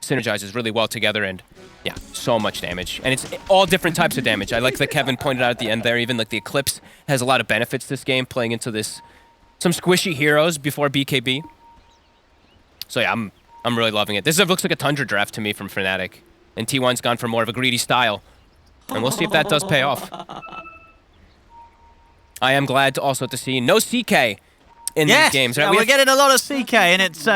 synergizes really well together, and yeah, so much damage. And it's all different types of damage. I like that Kevin pointed out at the end there, even like the Eclipse has a lot of benefits this game, playing into this, some squishy heroes before BKB. So yeah, I'm really loving it. This looks like a Tundra draft to me from Fnatic, and T1's gone for more of a greedy style, and we'll see if that does pay off. I am glad also to see no CK in these games. Right? Yeah, we're getting a lot of CK, and it's...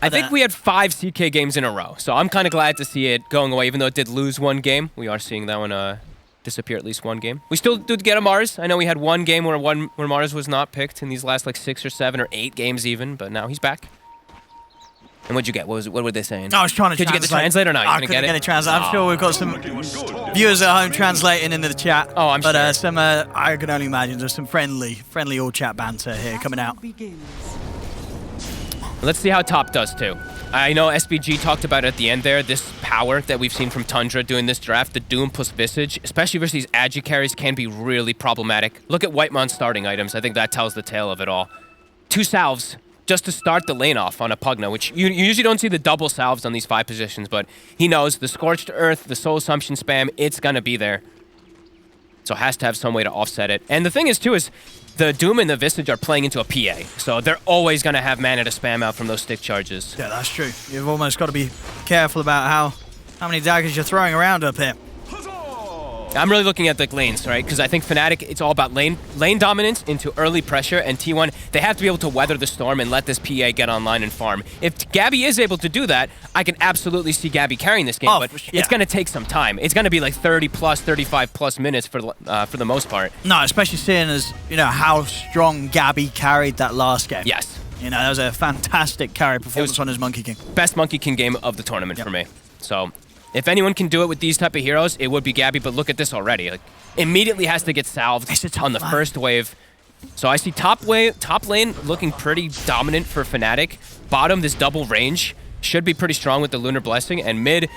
I think we had 5 CK games in a row, so I'm kind of glad to see it going away, even though it did lose one game. We are seeing that one disappear at least one game. We still did get a Mars. I know we had one game where Mars was not picked in these last like 6 or 7 or 8 games even, but now he's back. And what'd you get? What were they saying? I was trying to Could you get the translator or not? I couldn't get a translator. I'm sure we've got some viewers at home translating into the chat. Oh, I'm sure. But I can only imagine there's some friendly all chat banter here coming out. Let's see how top does too. I know SBG talked about it at the end there, this power that we've seen from Tundra doing this draft, the Doom plus Visage, especially versus these agi carries, can be really problematic. Look at Whitemon's starting items. I think that tells the tale of it all. 2 salves just to start the lane off on a Pugna, which you usually don't see the double salves on these 5 positions, but he knows the Scorched Earth, the Soul Assumption spam, it's gonna be there. So has to have some way to offset it. And the thing is too is, the Doom and the Visage are playing into a PA, so they're always going to have mana to spam out from those stick charges. Yeah, that's true. You've almost got to be careful about how many daggers you're throwing around up here. I'm really looking at the lanes, right? Because I think Fnatic, it's all about lane dominance into early pressure, and T1, they have to be able to weather the storm and let this PA get online and farm. If Gabby is able to do that, I can absolutely see Gabby carrying this game, but it's going to take some time. It's going to be like 30 plus, 35 plus minutes for the most part. No, especially seeing as, you know, how strong Gabby carried that last game. Yes. You know, that was a fantastic carry performance on his Monkey King. Best Monkey King game of the tournament for me. So... if anyone can do it with these type of heroes, it would be Gabby, but look at this already. Like, immediately has to get salved on the first wave. So I see top lane looking pretty dominant for Fnatic. Bottom, this double range should be pretty strong with the Lunar Blessing. And mid,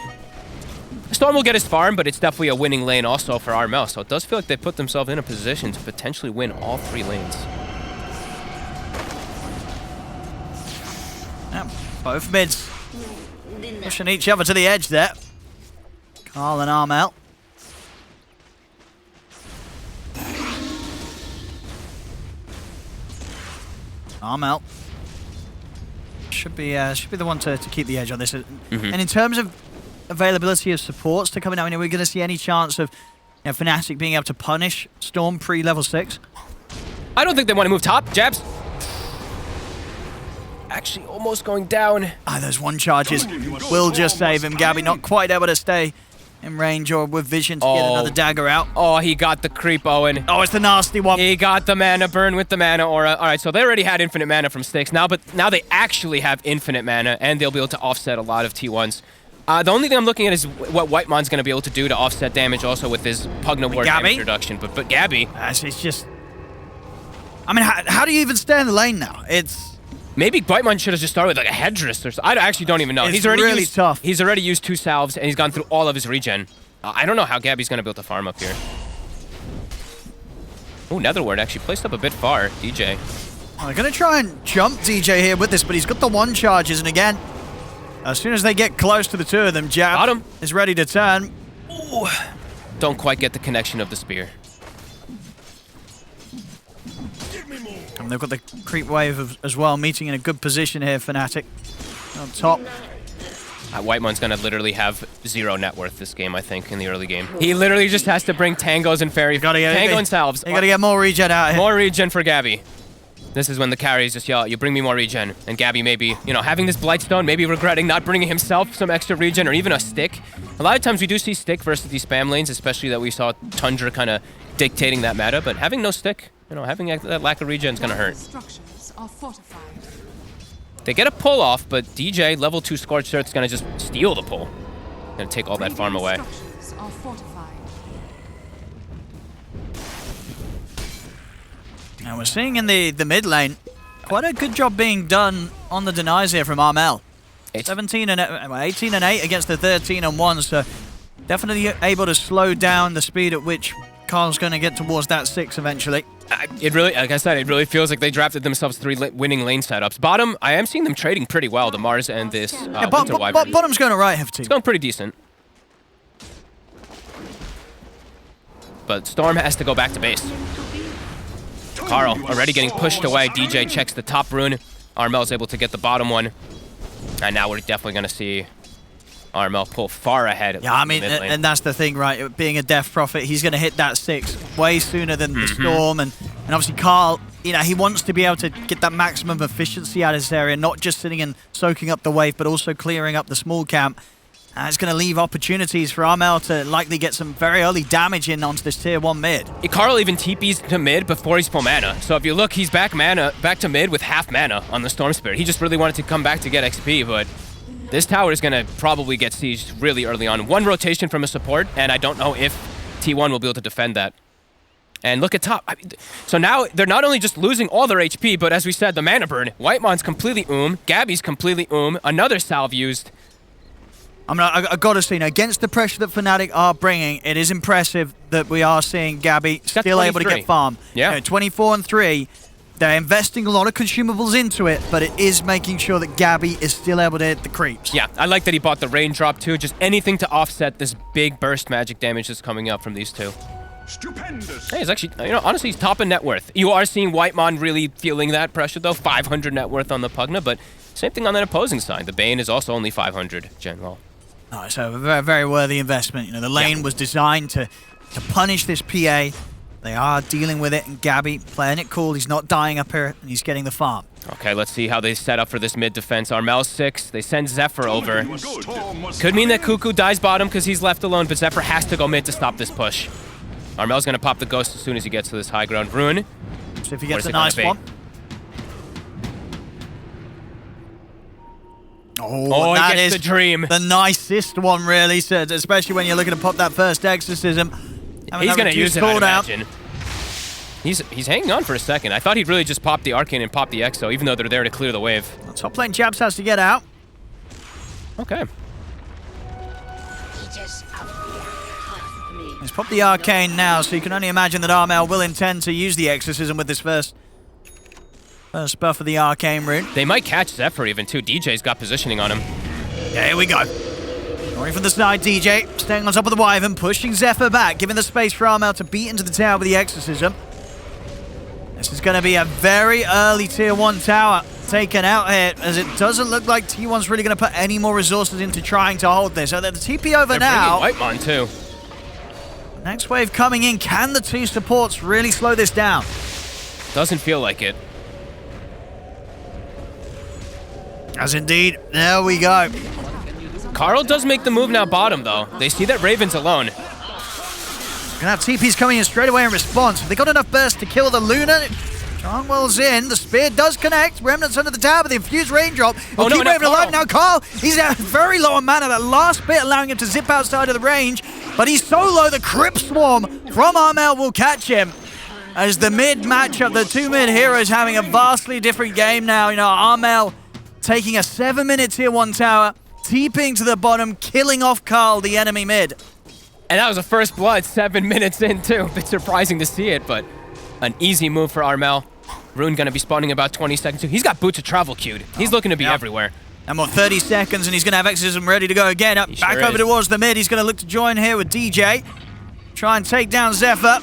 Storm will get his farm, but it's definitely a winning lane also for RML. So it does feel like they put themselves in a position to potentially win all 3 lanes. Yeah, both mids pushing each other to the edge there. Carl and Armel. Armel should be the one to keep the edge on this. And in terms of availability of supports to come in, I mean, are we going to see any chance of, you know, Fnatic being able to punish Storm pre-level 6? I don't think they want to move top. Jabs. Actually almost going down. Those 1 charges will just save him. Gabby not quite able to stay in range or with vision to get another dagger out. Oh, he got the creep, Owen. Oh, it's the nasty one. He got the mana burn with the mana aura. All right, so they already had infinite mana from Styx now, but now they actually have infinite mana, and they'll be able to offset a lot of T1s. The only thing I'm looking at is what Whitemon's going to be able to do to offset damage also with his Pugna Ward damage reduction. But Gabby... it's just... I mean, how do you even stay in the lane now? It's... maybe Whitemon should have just started with like a Headdress or something. I actually don't even know. He's already tough. He's already used 2 salves, and he's gone through all of his regen. I don't know how Gabby's going to be able to farm up here. Oh, Netherward actually placed up a bit far. DJ. They're going to try and jump DJ here with this, but he's got the 1 charges, and again, as soon as they get close to the 2 of them, Jab is ready to turn. Ooh. Don't quite get the connection of the spear. And they've got the creep wave as well, meeting in a good position here, Fnatic. On top. Whitemon's going to literally have 0 net worth this game, I think, in the early game. He literally just has to bring Tangos and Fairy. Tango and salves. You got to get more regen out of here. More regen for Gabby. This is when the carries just yell, you bring me more regen. And Gabby maybe, you know, having this Blightstone, maybe regretting not bringing himself some extra regen or even a stick. A lot of times we do see stick versus these spam lanes, especially that we saw Tundra kind of dictating that meta, but having no stick, you know, having that lack of regen is going to hurt. They get a pull off, but DJ, level 2 Scorched Earth, is going to just steal the pull. Going to take all that farm away. And we're seeing in the mid lane, quite a good job being done on the denies here from Armel. 18 and 8 against the 13 and 1, so definitely able to slow down the speed at which Carl's going to get towards that 6 eventually. It really, like I said, it really feels like they drafted themselves 3 winning lane setups. Bottom, I am seeing them trading pretty well, the Mars and this Winter Wyvern. Bottom's going all right, Hefty. It's going pretty decent. But Storm has to go back to base. Carl already getting pushed away. DJ checks the top rune. Armel's able to get the bottom one. And now we're definitely going to see Armel pull far ahead. Yeah, I mean, and that's the thing, right? Being a Death Prophet, he's going to hit that 6 way sooner than the Storm. And obviously Carl, you know, he wants to be able to get that maximum efficiency out of this area, not just sitting and soaking up the wave, but also clearing up the small camp. It's going to leave opportunities for Armel to likely get some very early damage in onto this tier 1 mid. Carl even TP's to mid before he's full mana. So if you look, he's back to mid with half mana on the Storm Spirit. He just really wanted to come back to get XP, but this tower is going to probably get sieged really early on. 1 rotation from a support, and I don't know if T1 will be able to defend that. And look at top. I mean, so now they're not only just losing all their HP, but as we said, the mana burn. Whitemon's completely Gabby's completely another salve used. I mean, I got to say, against the pressure that Fnatic are bringing, it is impressive that we are seeing Gabby still able to get farm. Yeah. You know, 24 and 3. They're investing a lot of consumables into it, but it is making sure that Gabby is still able to hit the creeps. Yeah, I like that he bought the raindrop too. Just anything to offset this big burst magic damage that's coming up from these two. Stupendous. Hey, he's actually, you know, honestly, he's top in net worth. You are seeing Whitemon really feeling that pressure though. 500 net worth on the Pugna, but same thing on that opposing side. The Bane is also only 500 general. Oh, so a very, very worthy investment. You know, the lane was designed to punish this PA. They are dealing with it, and Gabby playing it cool. He's not dying up here, and he's getting the farm. Okay, let's see how they set up for this mid defense. Armel's 6. They send Zephyr over. Could mean that Cuckoo dies bottom because he's left alone, but Zephyr has to go mid to stop this push. Armel's going to pop the ghost as soon as he gets to this high ground rune. So if he gets a nice one. Oh, that he gets is the dream. The nicest one, really, so especially when you're looking to pop that first exorcism. He's going to use it, I imagine. He's hanging on for a second. I thought he'd really just pop the Arcane and pop the Exo, even though they're there to clear the wave. Top lane Jabs has to get out. Okay. He's popped the Arcane now, so you can only imagine that Armel will intend to use the exorcism with this first buff of the Arcane rune. They might catch Zephyr even too. DJ's got positioning on him. Yeah, here we go. Going from the side, DJ, staying on top of the Wyvern, pushing Zephyr back, giving the space for Armel to beat into the tower with the exorcism. This is going to be a very early tier 1 tower taken out here, as it doesn't look like T1's really going to put any more resources into trying to hold this. So the TP over now. They're bringing Whitemon too. Next wave coming in. Can the 2 supports really slow this down? Doesn't feel like it. As indeed, there we go. Carl does make the move now bottom, though. They see that Raven's alone. Gonna have TPs coming in straight away in response. Have they got enough burst to kill the Luna? Johnwell's in. The spear does connect. Remnants under the tower, but the infused raindrop will keep Raven alive. Now Carl, he's very low on mana. That last bit allowing him to zip outside of the range, but he's so low the Crypt Swarm from Armel will catch him. As the mid matchup, the 2 mid heroes having a vastly different game now. You know, Armel taking a 7-minute tier 1 tower, TPing to the bottom, killing off Carl, the enemy mid. And that was a first blood 7 minutes in, too. A bit surprising to see it, but an easy move for Armel. Rune going to be spawning about 20 seconds, too. He's got Boots of Travel queued. He's looking to be everywhere. And more 30 seconds, and he's going to have Exorcism ready to go again. Back over towards the mid. He's going to look to join here with DJ. Try and take down Zephyr.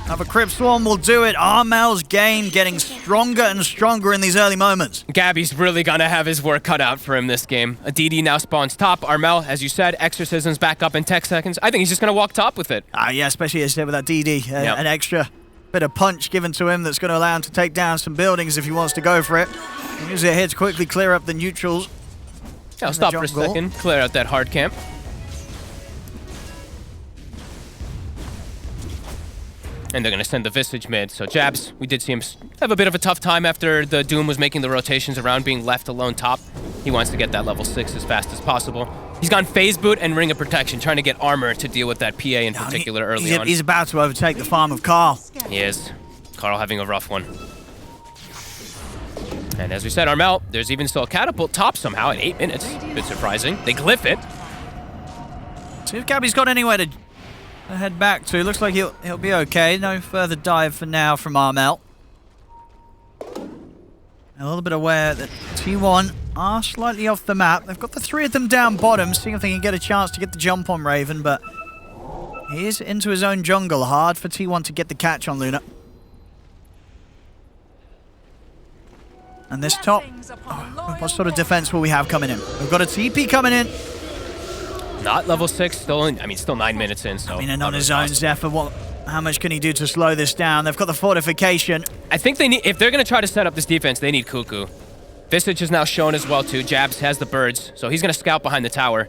Another Crypt Swarm will do it. Armel's game getting stronger and stronger in these early moments. Gabby's really gonna have his work cut out for him this game. A DD now spawns top. Armel, as you said, Exorcism's back up in 10 seconds. I think he's just gonna walk top with it. Yeah, especially as with that DD. An extra bit of punch given to him that's gonna allow him to take down some buildings if he wants to go for it. Use it here to quickly clear up the neutrals. Yeah, I'll stop for a second, clear out that hard camp. And they're going to send the Visage mid. So Jabs, we did see him have a bit of a tough time after the Doom was making the rotations around, being left alone top. He wants to get that level 6 as fast as possible. He's gone Phase Boot and Ring of Protection, trying to get armor to deal with that PA in particular early on. He's about to overtake the farm of Carl. He is. Carl having a rough one. And as we said, Armel, there's even still a catapult top somehow at 8 minutes. A bit surprising. They glyph it. See if Gabby's got anywhere to to head back to. Looks like he'll be okay. No further dive for now from Armel. A little bit aware that T1 are slightly off the map. They've got the three of them down bottom, seeing if they can get a chance to get the jump on Raven, but he is into his own jungle. Hard for T1 to get the catch on Luna. And this top, what sort of defense will we have coming in? We've got a TP coming in. Not level 6, still 9 minutes in, so... I mean, and on his own, Zephyr, how much can he do to slow this down? They've got the fortification. I think they need, if they're going to try to set up this defense, they need Cuckoo. Visage is now shown as well, too. Jabs has the birds, so he's going to scout behind the tower.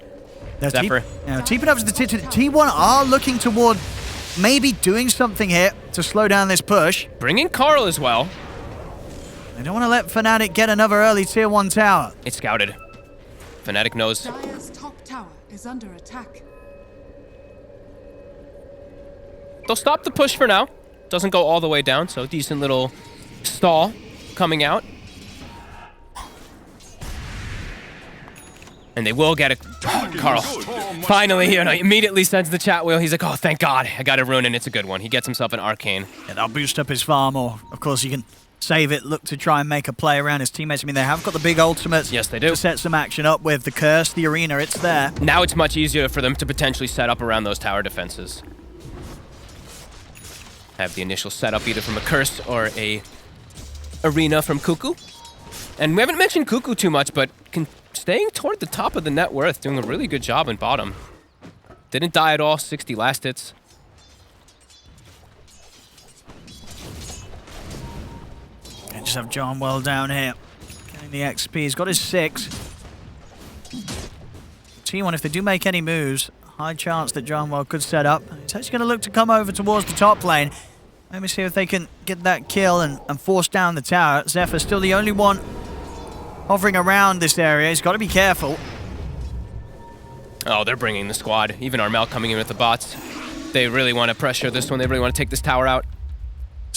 Zephyr. Teeping up to the T1 are looking toward maybe doing something here to slow down this push. Bring in Carl as well. They don't want to let Fnatic get another early tier 1 tower. It's scouted. Fnatic knows. Dire's top tower is under attack. They'll stop the push for now. Doesn't go all the way down, so decent little stall coming out. And they will get it. Oh, Carl. Finally, he immediately sends the chat wheel. He's like, oh, thank God. I got a rune, and it's a good one. He gets himself an arcane. Yeah, that'll boost up his farm, or, of course, he can save it, look to try and make a play around his teammates. I mean, they have got the big ultimates. Yes, they do. To set some action up with the curse, the arena, it's there. Now it's much easier for them to potentially set up around those tower defenses. Have the initial setup either from a curse or a arena from Cuckoo. And we haven't mentioned Cuckoo too much, but staying toward the top of the net worth, doing a really good job in bottom. Didn't die at all, 60 last hits. Just have John well down here. Getting the XP. He's got his 6. T1, if they do make any moves, high chance that John well could set up. He's actually going to look to come over towards the top lane. Let me see if they can get that kill and force down the tower. Zephyr's still the only one hovering around this area. He's got to be careful. Oh, they're bringing the squad. Even Armel coming in with the bots. They really want to pressure this one. They really want to take this tower out.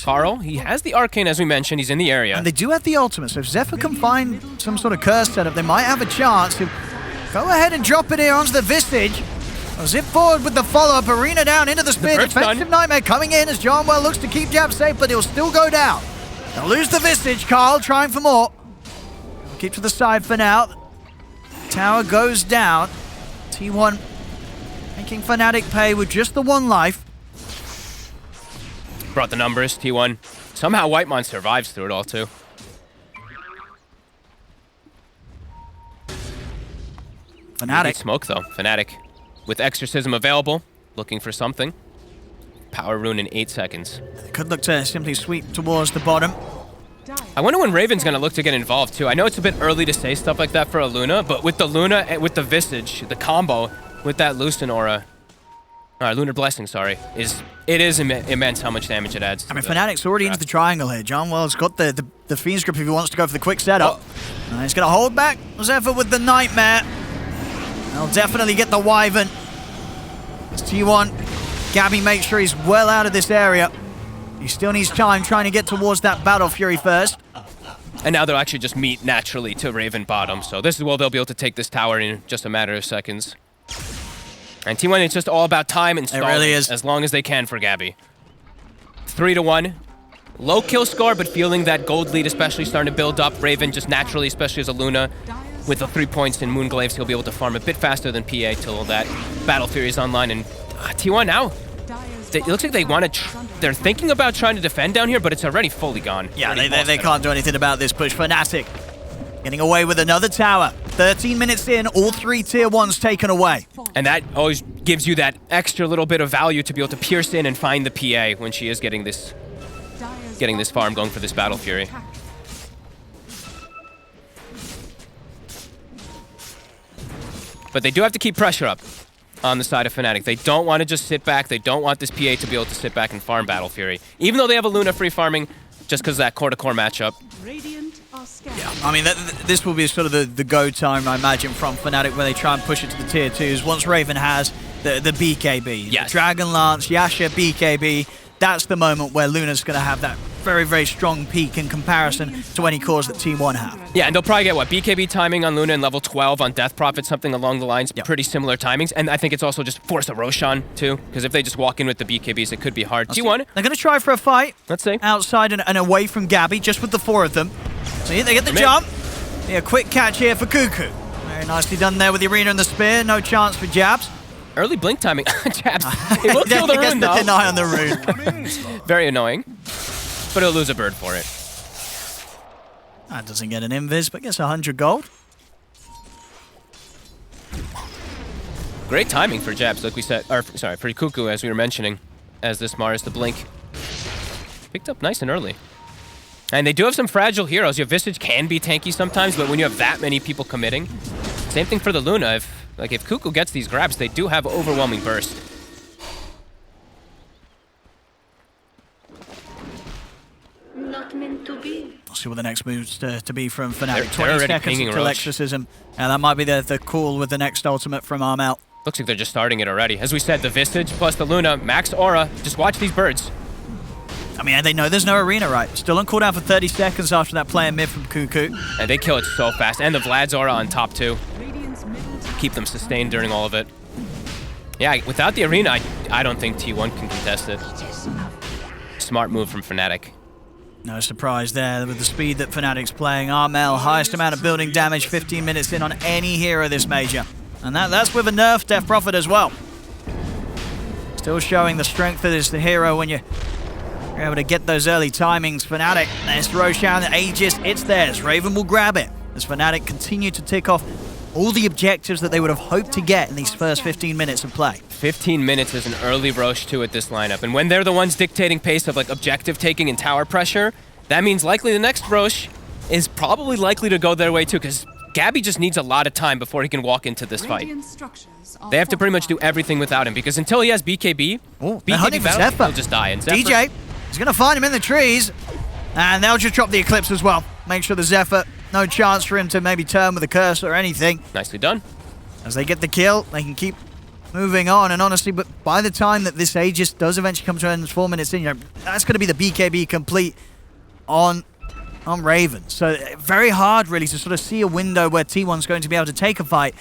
Carl, he has the arcane, as we mentioned. He's in the area. And they do have the ultimate, so if Zephyr can find some sort of curse setup, they might have a chance to go ahead and drop it here onto the Visage. Zip forward with the follow-up, arena down into the spear. Defensive Nightmare coming in as John well looks to keep Jab safe, but he'll still go down. They'll lose the Visage. Carl trying for more. Keep to the side for now. Tower goes down. T1 making Fnatic pay with just the 1 life. Brought the numbers, T1. Somehow Whitemon survives through it all, too. Fnatic. Smoke, though. Fnatic. With Exorcism available, looking for something. Power rune in 8 seconds. They could look to simply sweep towards the bottom. I wonder when Raven's going to look to get involved, too. I know it's a bit early to say stuff like that for a Luna, but with the Luna and with the Visage, the combo with that Lucent Aura, Lunar Blessing, sorry, it is immense how much damage it adds. I mean, Fnatic's already into the triangle here. John Well's got the Fiend's Grip if he wants to go for the quick setup. Oh. He's going to hold back Zephyr with the Nightmare. They'll definitely get the Wyvern. It's T1. Gabby makes sure he's well out of this area. He still needs time trying to get towards that Battle Fury first. And now they'll actually just meet naturally to Raven bottom. So this is where they'll be able to take this tower in just a matter of seconds. And T1, it's just all about time and stalling. It really is. As long as they can for Gabby. 3-1. Low kill score, but feeling that gold lead especially starting to build up. Raven just naturally, especially as a Luna, with the 3 points in Moonglaves, he'll be able to farm a bit faster than PA till that Battle Fury is online. And T1 now, it looks like they want to. They're thinking about trying to defend down here, but it's already fully gone. Yeah, they can't do anything about this push. Fnatic getting away with another tower. 13 minutes in, all 3 tier 1s taken away. And that always gives you that extra little bit of value to be able to pierce in and find the PA when she is getting this farm going for this Battle Fury. But they do have to keep pressure up on the side of Fnatic. They don't want to just sit back. They don't want this PA to be able to sit back and farm Battle Fury. Even though they have a Luna free farming, just because of that core-to-core matchup. Yeah, I mean, this will be sort of the go time, I imagine, from Fnatic, where they try and push it to the tier 2s. Once Raven has the BKB, yes. Dragon Lance, Yasha, BKB, that's the moment where Luna's going to have that very, very strong peak in comparison to any cores that Team 1 have. Yeah, and they'll probably get, what, BKB timing on Luna and level 12 on Death Prophet, something along the lines, pretty similar timings. And I think it's also just force a Roshan, too, because if they just walk in with the BKBs, it could be hard. T1. They're going to try for a fight. Let's see. Outside and away from Gabby, just with the 4 of them. So here they get the jump. Yeah, a quick catch here for Cuckoo. Very nicely done there with the arena and the spear. No chance for Jabs. Early blink timing. Jabs. It will kill the rune, though. Deny on the rune. Very annoying. But he'll lose a bird for it. That doesn't get an invis, but gets 100 gold. Great timing for Jabs, like we said. Or, sorry, for Cuckoo, as we were mentioning, as this Mars the blink. Picked up nice and early. And they do have some fragile heroes. Your Visage can be tanky sometimes, but when you have that many people committing, same thing for the Luna. If Cuckoo gets these grabs, they do have overwhelming burst. Not meant to be. We'll see what the next move's to be from Fnatic. They're 20 already seconds pinging until Roche. exorcism. And that might be the call with the next ultimate from Armel. Looks like they're just starting it already. As we said, the Visage plus the Luna, max aura. Just watch these birds. I mean, they know there's no arena, right? Still on cooldown for 30 seconds after that play in mid from Cuckoo. And they kill it so fast. And the Vlad's aura on top, too. Keep them sustained during all of it. Yeah, without the arena, I don't think T1 can contest it. Smart move from Fnatic. No surprise there with the speed that Fnatic's playing. Armel, highest amount of building damage, 15 minutes in on any hero this major. And that's with a nerf Death Prophet as well. Still showing the strength of this hero when you're able to get those early timings. Fnatic, there's Roshan, the Aegis, it's theirs. Raven will grab it as Fnatic continue to tick off all the objectives that they would have hoped to get in these first 15 minutes of play. 15 minutes is an early Roche too at this lineup. And when they're the ones dictating pace of like objective taking and tower pressure, that means likely the next Roche is probably likely to go their way too, because Gabby just needs a lot of time before he can walk into this fight. They have to pretty much do everything without him, because until he has BKB, BKB battle, he'll just die. And Zephyr, DJ, he's going to find him in the trees, and they'll just drop the Eclipse as well. Make sure the Zephyr, no chance for him to maybe turn with a curse or anything. Nicely done. As they get the kill, they can keep moving on, and honestly, but by the time that this Aegis does eventually come to an end, 4 minutes in, that's going to be the BKB complete on Raven. So very hard really to sort of see a window where T1's going to be able to take a fight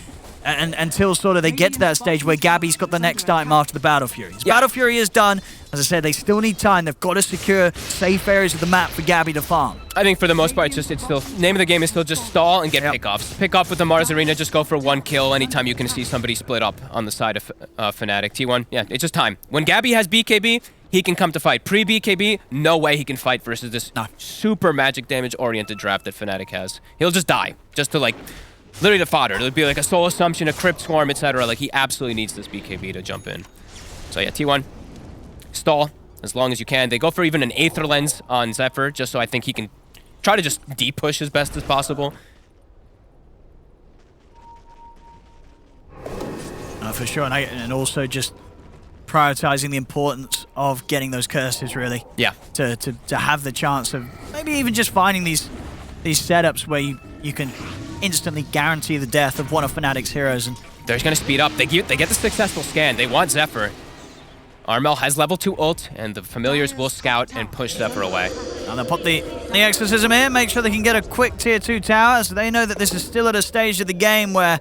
and until sort of they get to that stage where Gabby's got the next item after the Battle Fury. His Battle Fury is done. As I said, they still need time. They've got to secure safe areas of the map for Gabby to farm. I think for the most part, it's still, name of the game is still just stall and get pickoffs. Pick off with the Mars Arena, just go for one kill anytime you can see somebody split up on the side of Fnatic. T1, yeah, it's just time. When Gabby has BKB, he can come to fight. Pre-BKB, no way he can fight versus this super magic damage-oriented draft that Fnatic has. He'll just die, just to like, literally the fodder. It'll be like a Soul Assumption, a Crypt Swarm, etc. Like, he absolutely needs this BKB to jump in. So yeah, T1, stall as long as you can. They go for even an Aether Lens on Zephyr, just so I think he can try to just de-push as best as possible. For sure, and also just prioritizing the importance of getting those curses, really. Yeah. To have the chance of maybe even just finding these setups where you can instantly guarantee the death of one of Fnatic's heroes. And they're just going to speed up. They get the successful scan. They want Zephyr. Armel has level 2 ult, and the familiars will scout and push Zephyr away. And they'll put the exorcism in, make sure they can get a quick tier 2 tower, so they know that this is still at a stage of the game where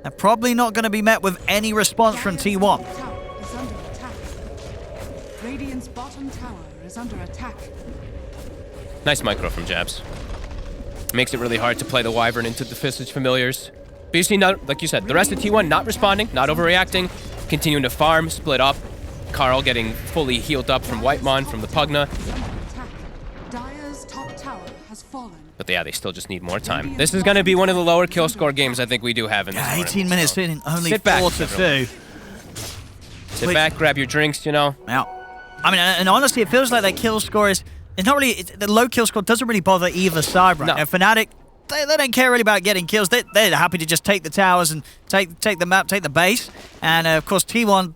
they're probably not going to be met with any response from T1. Radiant's bottom tower is under attack. Nice micro from Jabs. Makes it really hard to play the Wyvern into the Visage familiars. But you see, like you said, the rest of T1 not responding, not overreacting, continuing to farm, split up. Carl getting fully healed up from Whitemon, from the Pugna. Dire's top tower has fallen. But yeah, they still just need more time. This is going to be one of the lower kill score games I think we do have in this tournament. 18 minutes so in, only sit back, 4 to 2. Sit back, grab your drinks, you know. Yeah. I mean, and honestly, it feels like that kill score is... It's not really... The low kill score doesn't really bother either side right now. Fnatic, they don't care really about getting kills. They're happy to just take the towers and take the map, take the base. And of course, T1...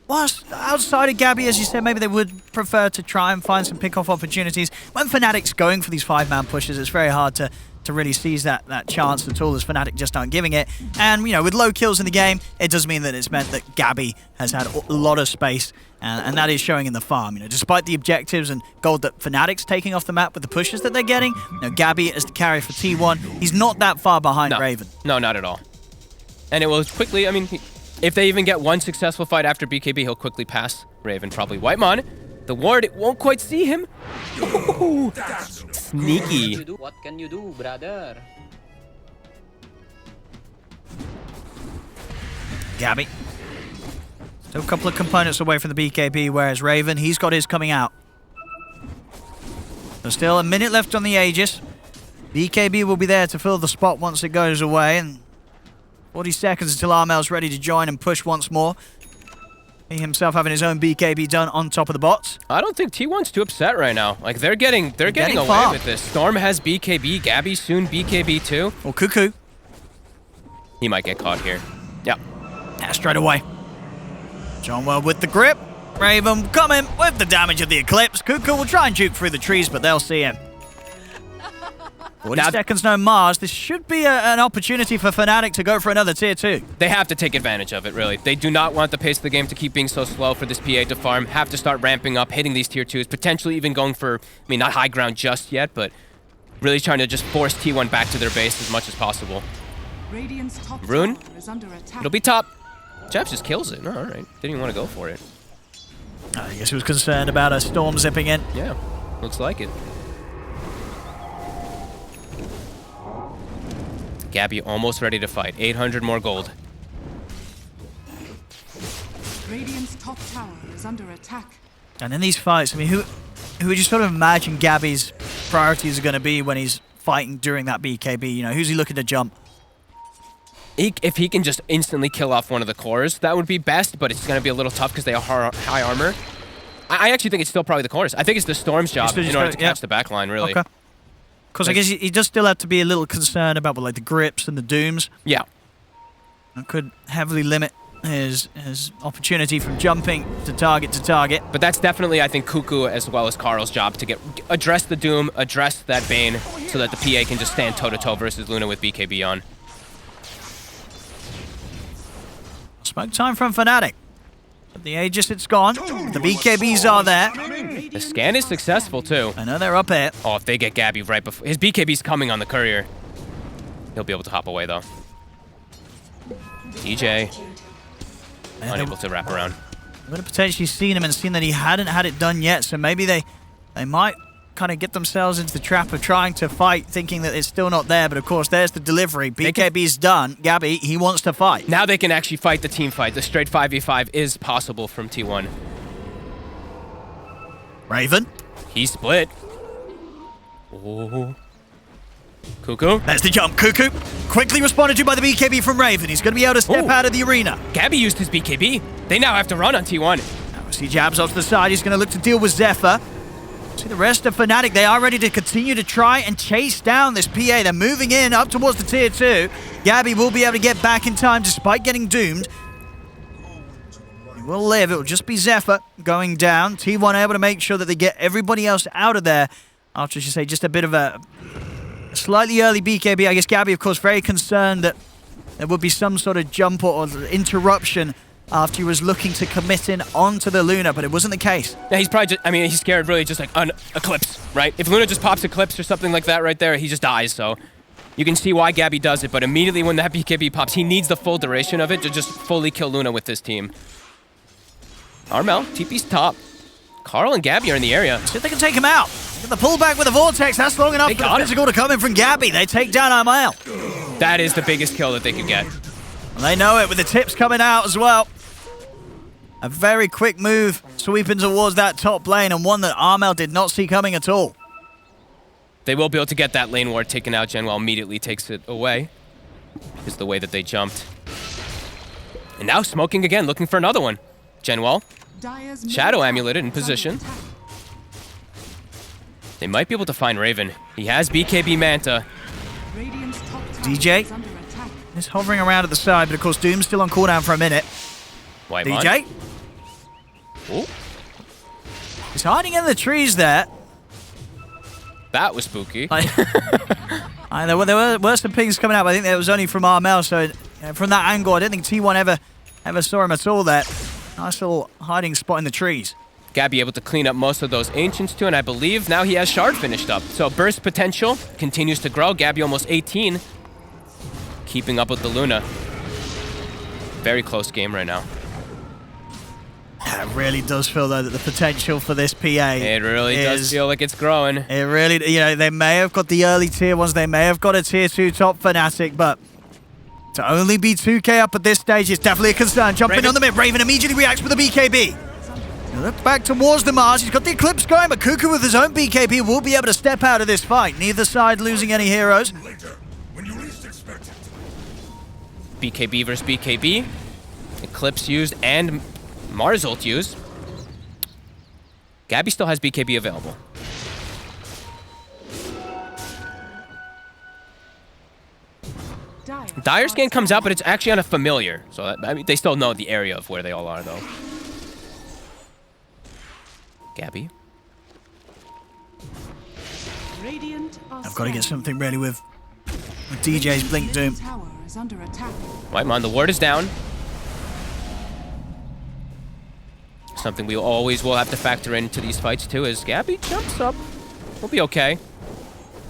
Well, outside of Gabby, as you said, maybe they would prefer to try and find some pick-off opportunities. When Fnatic's going for these 5-man pushes, it's very hard to to really seize that chance at all, as Fnatic just aren't giving it. And, you know, with low kills in the game, it does mean that it's meant that Gabby has had a lot of space, and that is showing in the farm. You know, despite the objectives and gold that Fnatic's taking off the map with the pushes that they're getting, you know, Gabby as the carry for T1, he's not that far behind Raven. No, not at all. And it will quickly, I mean, if they even get one successful fight after BKB, he'll quickly pass Raven, probably Whitemon. The ward, it won't quite see him. Ooh, sneaky. What can you do, brother? Gabby. Still a couple of components away from the BKB, whereas Raven, he's got his coming out. There's still a minute left on the Aegis. BKB will be there to fill the spot once it goes away, and 40 seconds until Armel's ready to join and push once more. He himself having his own BKB done on top of the bots. I don't think T1's too upset right now. Like, they're getting away far with this. Storm has BKB, Gabby soon BKB too. Or Cuckoo. He might get caught here. Yeah. Yeah, straight away. Johnwell with the grip. Raven coming with the damage of the Eclipse. Cuckoo will try and juke through the trees, but they'll see him. 40 seconds, no Mars. This should be an opportunity for Fnatic to go for another tier 2. They have to take advantage of it, really. They do not want the pace of the game to keep being so slow for this PA to farm. Have to start ramping up, hitting these tier 2s, potentially even going for, I mean, not high ground just yet, but really trying to just force T1 back to their base as much as possible. Radiant's top Rune? tower is under attack. It'll be top. Jeff just kills it. Oh, all right. Didn't even want to go for it. I guess he was concerned about a Storm zipping in. Yeah, looks like it. Gabby almost ready to fight. 800 more gold. Radiant's top tower is under attack. And in these fights, I mean, who would you sort of imagine Gabby's priorities are going to be when he's fighting during that BKB? You know, who's he looking to jump? If he can just instantly kill off one of the cores, that would be best, but it's going to be a little tough because they are high armor. I actually think it's still probably the cores. I think it's the Storm's job in order to catch the backline, really. Okay. Because I guess he does still have to be a little concerned about like the grips and the dooms. Yeah. That could heavily limit his opportunity from jumping to target to target. But that's definitely, I think, Cuckoo as well as Carl's job to address the Doom, address that Bane, so that the PA can just stand toe-to-toe versus Luna with BKB on. Smoke time from Fnatic. But the Aegis, it's gone. The BKBs are there. The scan is successful, too. I know they're up here. Oh, if they get Gabby right before... His BKB's coming on the courier. He'll be able to hop away, though. DJ. Unable to wrap around. I would have potentially seen him and seen that he hadn't had it done yet, so maybe they might kind of get themselves into the trap of trying to fight, thinking that it's still not there, but of course, there's the delivery. BKB's done. Gabby, he wants to fight. Now they can actually fight the team fight. The straight 5v5 is possible from T1. Raven. He split. Oh. Cuckoo. There's the jump. Cuckoo quickly responded to by the BKB from Raven. He's going to be able to step out of the arena. Gabby used his BKB. They now have to run on T1. Now we see jabs off to the side. He's going to look to deal with Zephyr. See the rest of Fnatic. They are ready to continue to try and chase down this PA. They're moving in up towards the tier 2. Gabby will be able to get back in time despite getting doomed. He will live. It will just be Zephyr going down. T1 able to make sure that they get everybody else out of there after, just a bit of a slightly early BKB. I guess Gabby, of course, very concerned that there would be some sort of jump or interruption after he was looking to commit in onto the Luna, but it wasn't the case. Yeah, he's probably just, I mean, he's scared really just like an Eclipse, right? If Luna just pops Eclipse or something like that right there, he just dies, so you can see why Gabby does it, but immediately when that BKB pops, he needs the full duration of it to just fully kill Luna with this team. Armel, TP's top. Carl and Gabby are in the area. See if they can take him out. Get the pullback with the Vortex. That's long enough for the physical to come in from Gabby. They take down Armel. That is the biggest kill that they could get. And they know it with the tips coming out as well. A very quick move sweeping towards that top lane, and one that Armel did not see coming at all. They will be able to get that lane ward taken out. Genwell immediately takes it away. Is the way that they jumped. And now smoking again, looking for another one. Genwell. Shadow amuleted in position. They might be able to find Raven. He has BKB Manta. DJ is hovering around at the side, but of course Doom's still on cooldown for a minute. Whitemon. DJ. Oh. He's hiding in the trees there. That was spooky. There were some pings coming out, but I think it was only from Armel, so from that angle, I don't think T1 ever saw him at all there. Nice little hiding spot in the trees. Gabby able to clean up most of those Ancients too, and I believe now he has Shard finished up. So burst potential continues to grow. Gabby almost 18. Keeping up with the Luna. Very close game right now. It really does feel, though, that the potential for this PA It really does feel like it's growing. It really, they may have got the early tier ones, they may have got a tier 2 top Fnatic, but to only be 2k up at this stage is definitely a concern. Jumping on the mid, Raven immediately reacts with a BKB. Look back towards the Mars. He's got the Eclipse going, but Cuckoo with his own BKB will be able to step out of this fight. Neither side losing any heroes. BKB versus BKB. Eclipse used and Mars ult used. Gabby still has BKB available. Dire scan comes out, but it's actually on a familiar. So I mean, they still know the area of where they all are, though. Gabby. I've got to get something ready with DJ's Blink Doom. Whitemon, the ward is down. Something we always will have to factor into these fights too is Gabby jumps up. We'll be okay.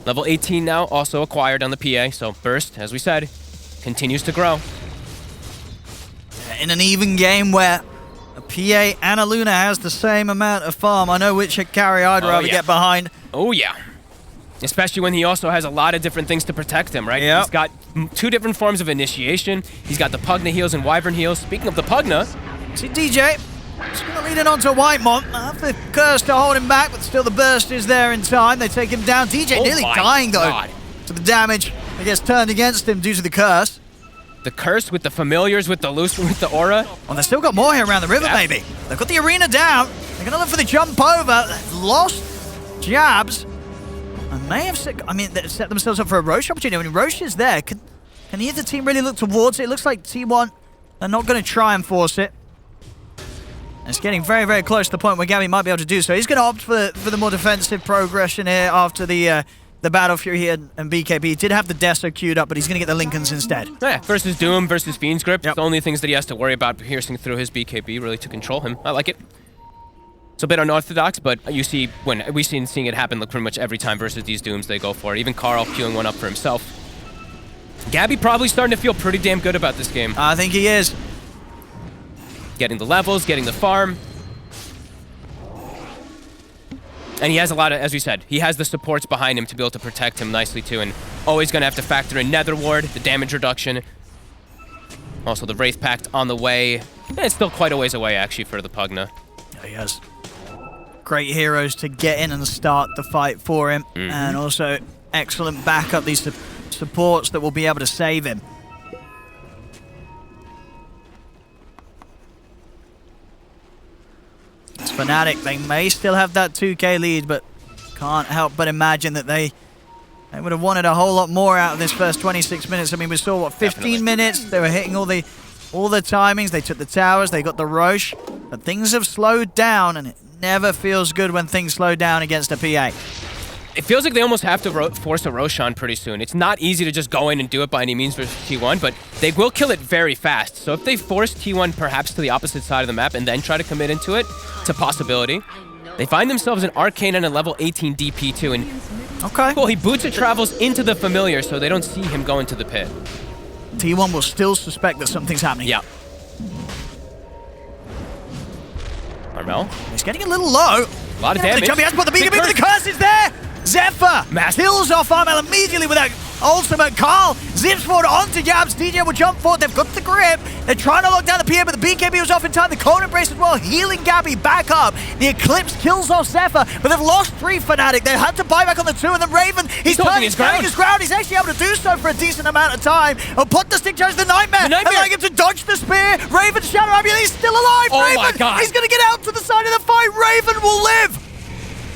Level 18 now, also acquired on the PA, so burst, as we said, continues to grow. In an even game where a PA and a Luna has the same amount of farm, I know which carry I'd rather get behind. Oh yeah. Especially when he also has a lot of different things to protect him, right? Yep. He's got 2 different forms of initiation. He's got the Pugna heals and Wyvern heals. Speaking of the Pugna... See DJ, just going to lead it on to Whitemon. Have the curse to hold him back, but still the burst is there in time. They take him down. DJ nearly dying, though, to the damage that gets turned against him due to the curse. The curse with the familiars, with the Lucifer, with the aura. Oh, they've still got more here around the river, maybe. They've got the arena down. They're going to look for the jump over. They've lost jabs. And may have set themselves up for a Roche opportunity. When Roche is there, can either team really look towards it? It looks like T1 are not going to try and force it. It's getting very, very close to the point where Gabby might be able to do so. He's going to opt for the more defensive progression here after the Battle Fury here and BKB. He did have the Deso queued up, but he's going to get the Lincolns instead. Yeah, versus Doom versus Fiend's Grip. Yep. The only things that he has to worry about piercing through his BKB really to control him. I like it. It's a bit unorthodox, but you see when we've seeing it happen like pretty much every time versus these Dooms, they go for it. Even Carl queuing one up for himself. Gabby probably starting to feel pretty damn good about this game. I think he is. Getting the levels, getting the farm. And he has a lot of, as we said, he has the supports behind him to be able to protect him nicely too, and always going to have to factor in Nether Ward, the damage reduction. Also the Wraith Pact on the way. It's still quite a ways away actually for the Pugna. Yeah, he has great heroes to get in and start the fight for him, and also excellent backup, these supports that will be able to save him. It's Fnatic. They may still have that 2k lead, but can't help but imagine that they would have wanted a whole lot more out of this first 26 minutes. I mean, we saw, what, 15 minutes? They were hitting all the timings. They took the towers. They got the Roche. But things have slowed down, and it never feels good when things slow down against a PA. It feels like they almost have to force a Roshan pretty soon. It's not easy to just go in and do it by any means versus T1, but they will kill it very fast. So if they force T1 perhaps to the opposite side of the map and then try to commit into it, it's a possibility. They find themselves an Arcane and a level 18 DP too, and well, he boots and travels into the familiar so they don't see him go into the pit. T1 will still suspect that something's happening. Yeah. Armel. He's getting a little low. A lot of damage. He has put the BKB, but the curse is there! Zephyr kills off Armel immediately with that ultimate. Carl zips forward onto Yabs. DJ will jump forward. They've got the grip. They're trying to lock down the PA, but the BKB was off in time. The Cold Embrace as well, healing Gabby back up. The Eclipse kills off Zephyr, but they've lost 3 Fnatic. They had to buy back on the 2, and then Raven, he's turning his ground. He's actually able to do so for a decent amount of time. And put the stick charge the Nightmare, allowing him to dodge the spear. Raven's Shadow Amulet, he's still alive. Oh Raven, my God. he's going to get out to the side of the fight. Raven will live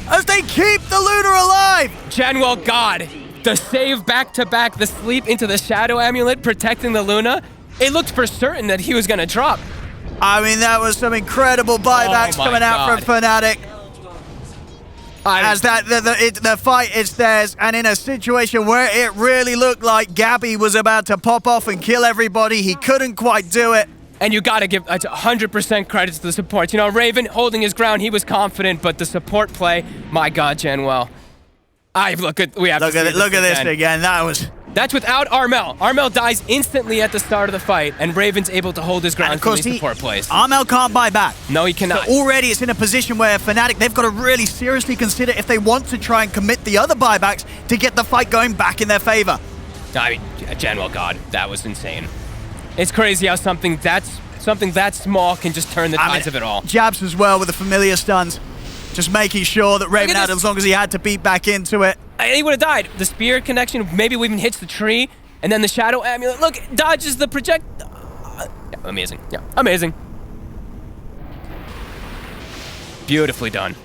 as they keep the Luna alive. Janwell, God, the save back-to-back, the sleep into the Shadow Amulet, protecting the Luna. It looked for certain that he was going to drop. I mean, that was some incredible buybacks coming out from Fnatic. As the fight is theirs, and in a situation where it really looked like Gabby was about to pop off and kill everybody, he couldn't quite do it. And you gotta give 100% credit to the support. You know, Raven holding his ground, he was confident, but the support play, my God, Janwell. Look at this again. That's without Armel. Armel dies instantly at the start of the fight, and Raven's able to hold his ground through these support plays. Armel can't buy back. No, he cannot. So already it's in a position where Fnatic, they've got to really seriously consider if they want to try and commit the other buybacks to get the fight going back in their favor. I mean, Janwell, God, that was insane. It's crazy how something that small can just turn the tides of it all. Jabs as well with the familiar stuns. Just making sure that Raven had, as long as he had to beat back into it. He would have died. The spear connection maybe even hits the tree, and then the shadow amulet. Look, dodges the project. Yeah, amazing. Yeah, amazing. Beautifully done.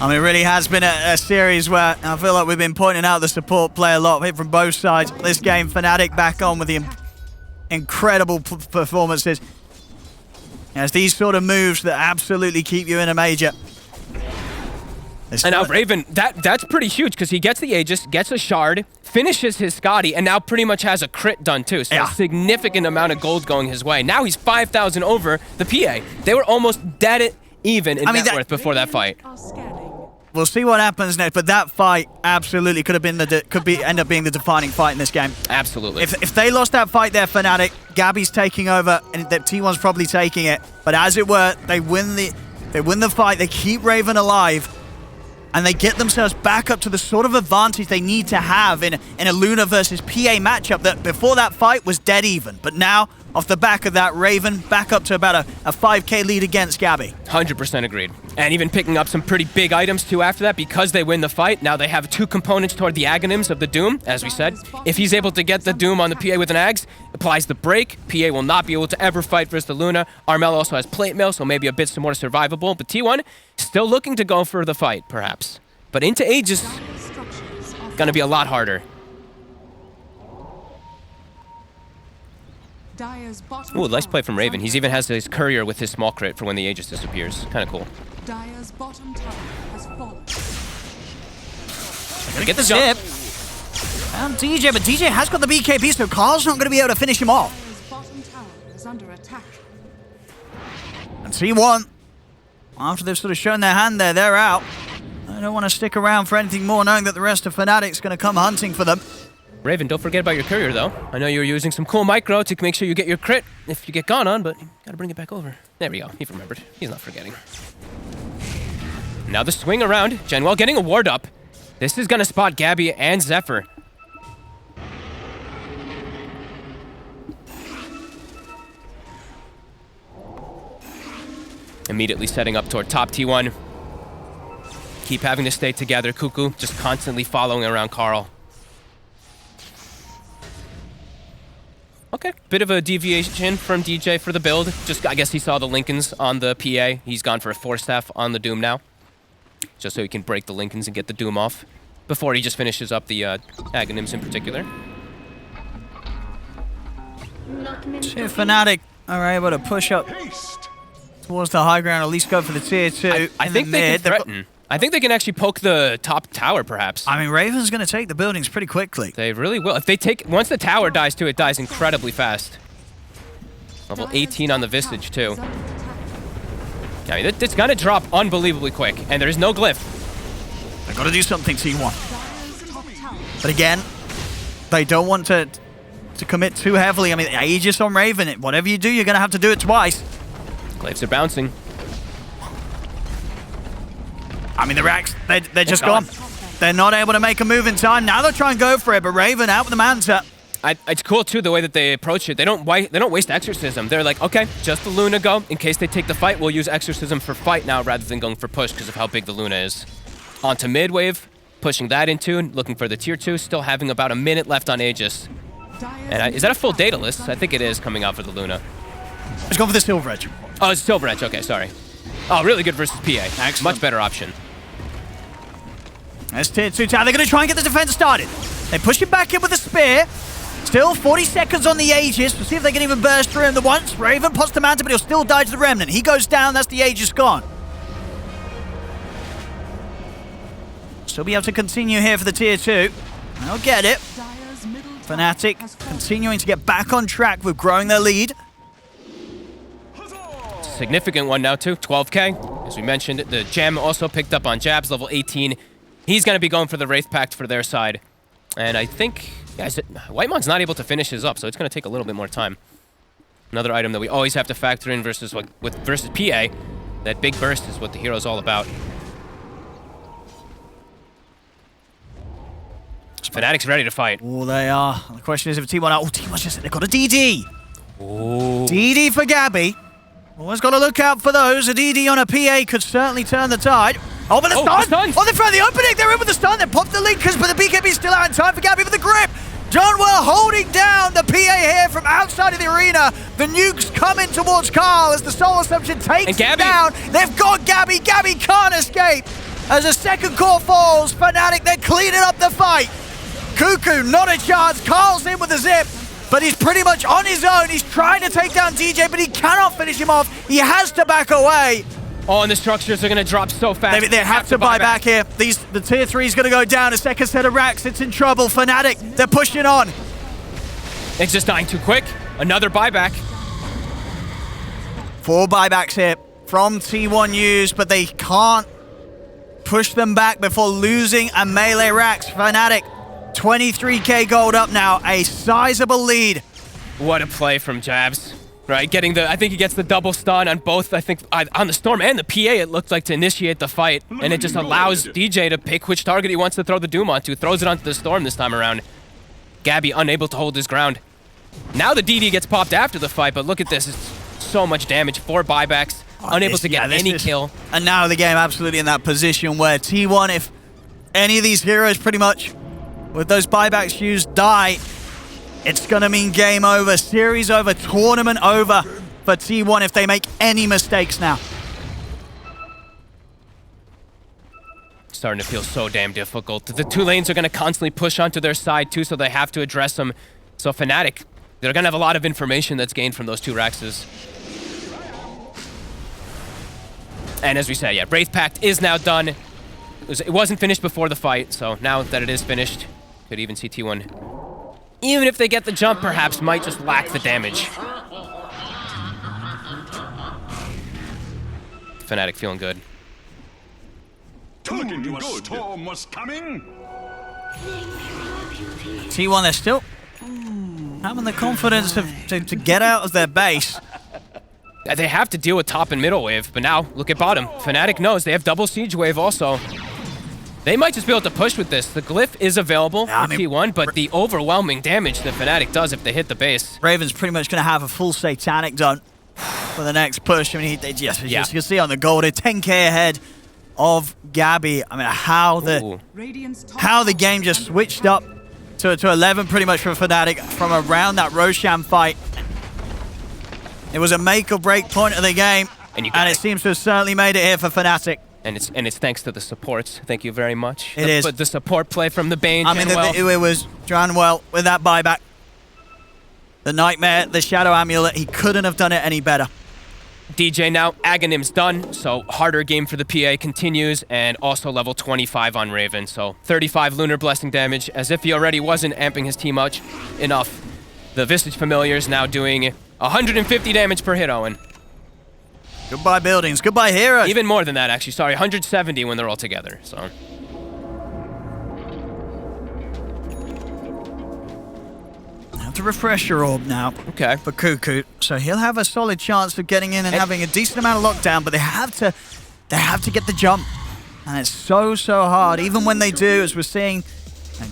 I mean, it really has been a series where I feel like we've been pointing out the support play a lot from both sides. This game, Fnatic back on with the incredible performances. It's these sort of moves that absolutely keep you in a major. And now Raven, that's pretty huge because he gets the Aegis, gets a shard, finishes his Scotty, and now pretty much has a crit done too. So a significant amount of gold going his way. Now he's 5,000 over the PA. They were almost dead even in net worth before that fight. We'll see what happens next, but that fight absolutely could have been end up being the defining fight in this game. Absolutely. If they lost that fight there, Fnatic, Gabby's taking over, and T1's probably taking it. But as it were, they win the fight. They keep Raven alive, and they get themselves back up to the sort of advantage they need to have in a Luna versus PA matchup that before that fight was dead even. But now, off the back of that, Raven back up to about a 5k lead against Gabby. 100% agreed. And even picking up some pretty big items too after that because they win the fight. Now they have 2 components toward the Aghanims of the Doom, as we said. If he's able to get the Doom on the PA with an Ags, applies the break. PA will not be able to ever fight versus the Luna. Armel also has plate mail, so maybe a bit more survivable. But T1 still looking to go for the fight, perhaps. But into Aegis, gonna be a lot harder. Ooh, nice play from Raven. He even has his courier with his small crit for when the Aegis disappears. Kind of cool. Dire's bottom tower has fallen. Gonna get the zip. And DJ, but DJ has got the BKB, so Carl's not going to be able to finish him off. Dire's bottom tower is under attack. And T1, after they've sort of shown their hand there, they're out. I don't want to stick around for anything more, knowing that the rest of Fnatic's going to come hunting for them. Raven, don't forget about your courier, though. I know you were using some cool micro to make sure you get your crit if you get gone on, but you gotta bring it back over. There we go. He remembered. He's not forgetting. Now the swing around. Janwell getting a ward up. This is gonna spot Gabby and Zephyr. Immediately setting up toward top T1. Keep having to stay together. Cuckoo just constantly following around Carl. Okay, bit of a deviation from DJ for the build. Just, I guess he saw the Lincolns on the PA. He's gone for a 4-staff on the Doom now. Just so he can break the Lincolns and get the Doom off before he just finishes up the Aghanims in particular. See if Fnatic are able to push up towards the high ground, at least go for the tier 2. I think they can threaten. I think they can actually poke the top tower, perhaps. I mean, Raven's going to take the buildings pretty quickly. They really will. If they take, once the tower dies too, it dies incredibly fast. Level 18 on the Visage too. I mean, it's going to drop unbelievably quick, and there's no glyph. They've got to do something, T1. But again, they don't want to commit too heavily. I mean, Aegis on Raven, whatever you do, you're going to have to do it twice. Glyphs are bouncing. I mean, the racks, they're just gone. They're not able to make a move in time. Now they'll try and go for it, but Raven out with the Manta. It's cool, too, the way that they approach it. They don't waste Exorcism. They're like, okay, just the Luna go. In case they take the fight, we'll use Exorcism for fight now rather than going for push because of how big the Luna is. Onto mid-wave, pushing that into, looking for the tier 2, still having about a minute left on Aegis. And is that a full data list? I think it is coming out for the Luna. Let's go for the Silver Edge. Oh, it's Silver Edge. Okay, sorry. Oh, really good versus PA. Excellent. Much better option. There's tier 2 tower. They're going to try and get the defense started. They push him back in with a spear. Still 40 seconds on the Aegis. We'll see if they can even burst through him the once. Raven pots the Manta, but he'll still die to the Remnant. He goes down. That's the Aegis gone. still be able to continue here for the tier 2. They'll get it. Dire's middle tower Fnatic has fallen. continuing to get back on track with growing their lead. Significant one now too, 12k. As we mentioned, the gem also picked up on Jabs, level 18. He's going to be going for the Wraith Pact for their side. And I think, guys, Whitemon's not able to finish his up, so it's going to take a little bit more time. Another item that we always have to factor in versus PA. That big burst is what the hero's all about. Fnatic's ready to fight. Oh, they are. The question is if T1 out. Oh, T1 just, they've got a DD. Ooh. DD for Gabby. Always got to look out for those. A DD on a PA could certainly turn the tide. Oh, but the stun! Oh, they found the opening! They're in with the stun. They popped the Linkers, but the BKB's still out in time for Gabby with the grip. Johnwell holding down the PA here from outside of the arena. The nukes coming towards Carl as the Soul Assumption takes him down. They've got Gabby. Gabby can't escape. As the second core falls, Fnatic, they're cleaning up the fight. Cuckoo, not a chance. Carl's in with the zip, but he's pretty much on his own. He's trying to take down DJ, but he cannot finish him off. He has to back away. Oh, and the structures are going to drop so fast. They have to buy back here. The tier 3 is going to go down. A second set of racks. It's in trouble. Fnatic, they're pushing on. It's just dying too quick. Another buyback. 4 buybacks here from T1 used, but they can't push them back before losing a melee racks. Fnatic, 23k gold up now. A sizable lead. What a play from Jabs. Right, I think he gets the double stun on both, I think, on the Storm and the PA, it looked like, to initiate the fight. And it just allows DJ to pick which target he wants to throw the Doom onto. Throws it onto the Storm this time around. Gabby unable to hold his ground. Now the DD gets popped after the fight, but look at this. It's so much damage. 4 buybacks, unable to get any kill. And now the game absolutely in that position where T1, if any of these heroes pretty much, with those buybacks used, die, it's going to mean game over, series over, tournament over for T1 if they make any mistakes now. Starting to feel so damn difficult. The 2 lanes are going to constantly push onto their side too, so they have to address them. So Fnatic, they're going to have a lot of information that's gained from those 2 Raxes. And as we said, yeah, Wraith Pact is now done. It wasn't finished before the fight, so now that it is finished, could even see T1, even if they get the jump, perhaps might just lack the damage. Fnatic feeling good. Told you a storm was coming. T1, they're still having the confidence to get out of their base. They have to deal with top and middle wave, but now look at bottom. Fnatic knows they have double siege wave also. They might just be able to push with this. The glyph is available for T1, but the overwhelming damage that Fnatic does if they hit the base. Raven's pretty much going to have a full satanic done for the next push. I mean, you can see on the gold, 10k ahead of Gabby. I mean, how the game just switched up to 11 pretty much for Fnatic from around that Roshan fight. It was a make or break point of the game, and it seems to have certainly made it here for Fnatic. And it's thanks to the supports. Thank you very much. It is. But the support play from the Bane. I mean, it was Johnwell with that buyback. The Nightmare, the Shadow Amulet, he couldn't have done it any better. DJ now, Aghanim's done, so harder game for the PA continues, and also level 25 on Raven, so 35 Lunar Blessing damage, as if he already wasn't amping his team much enough. The Visage Familiars now doing 150 damage per hit, Owen. Goodbye buildings, goodbye heroes. Even more than that, actually. Sorry, 170 when they're all together. So. Have to refresh your orb now. Okay. For Cuckoo, so he'll have a solid chance of getting in and having a decent amount of lockdown. But they have to get the jump, and it's so hard. Even when they do, as we're seeing,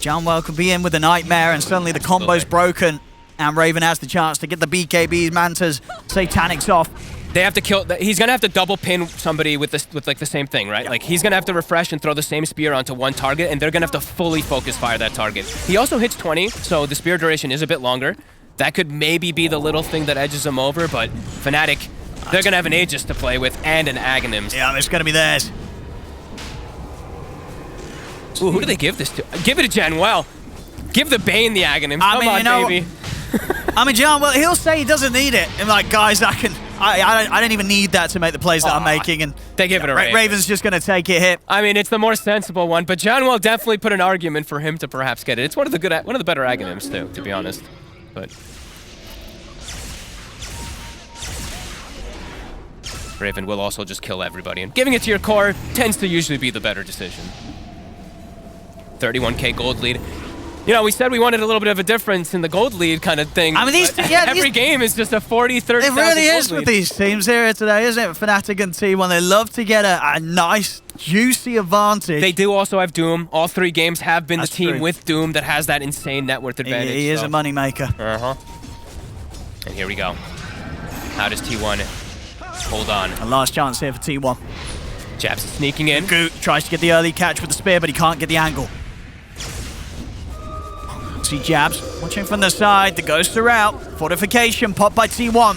Johnwell could be in with a Nightmare, and suddenly the combo's broken, and Raven has the chance to get the BKBs, Mantas, Satanics off. They have to kill. He's gonna have to double pin somebody with like the same thing, right? Like he's gonna have to refresh and throw the same spear onto one target, and they're gonna have to fully focus fire that target. He also hits 20, so the spear duration is a bit longer. That could maybe be the little thing that edges him over, but Fnatic, they're gonna have an Aegis to play with and an Aghanims. Yeah, it's gonna be theirs. Ooh, who do they give this to? Give it to Janwell. Give the Bane the Aghanims. Come on, baby. I mean, John, well, he'll say he doesn't need it. I'm like, guys, I I don't even need that to make the plays that I'm making. And they give it a Raven. Raven's just going to take it here. I mean, it's the more sensible one, but John will definitely put an argument for him to perhaps get it. It's one of the better Aghanims too, to be honest. But Raven will also just kill everybody, and giving it to your core tends to usually be the better decision. 31k gold lead. You know, we said we wanted a little bit of a difference in the gold lead kind of thing. I mean, every game is just a 40, 30. It really is with these teams here today, isn't it? Fnatic and T1, they love to get a nice, juicy advantage. They do also have Doom. All 3 games have been the team true. with Doom that has that insane net worth advantage. He is a moneymaker. And here we go. How does T1 hold on? A last chance here for T1. Jabs is sneaking in. Goot tries to get the early catch with the spear, but he can't get the angle. See Jabs watching from the side. The ghosts are out. Fortification popped by T1.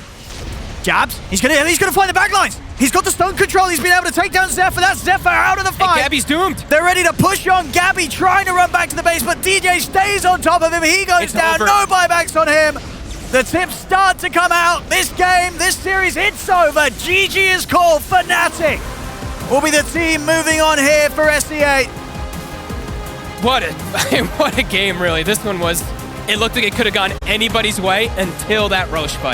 Jabs, he's gonna find the backlines. He's got the stone control. He's been able to take down Zephyr. That's Zephyr out of the fight. Hey, Gabby's doomed. They're ready to push on Gabby, trying to run back to the base, but DJ stays on top of him. He goes down. Over. No buybacks on him. The tips start to come out. This game, this series, it's over. GG is called. Fnatic will be the team moving on here for SE8. What a game, really. This one was, it looked like it could have gone anybody's way until that Roche fight.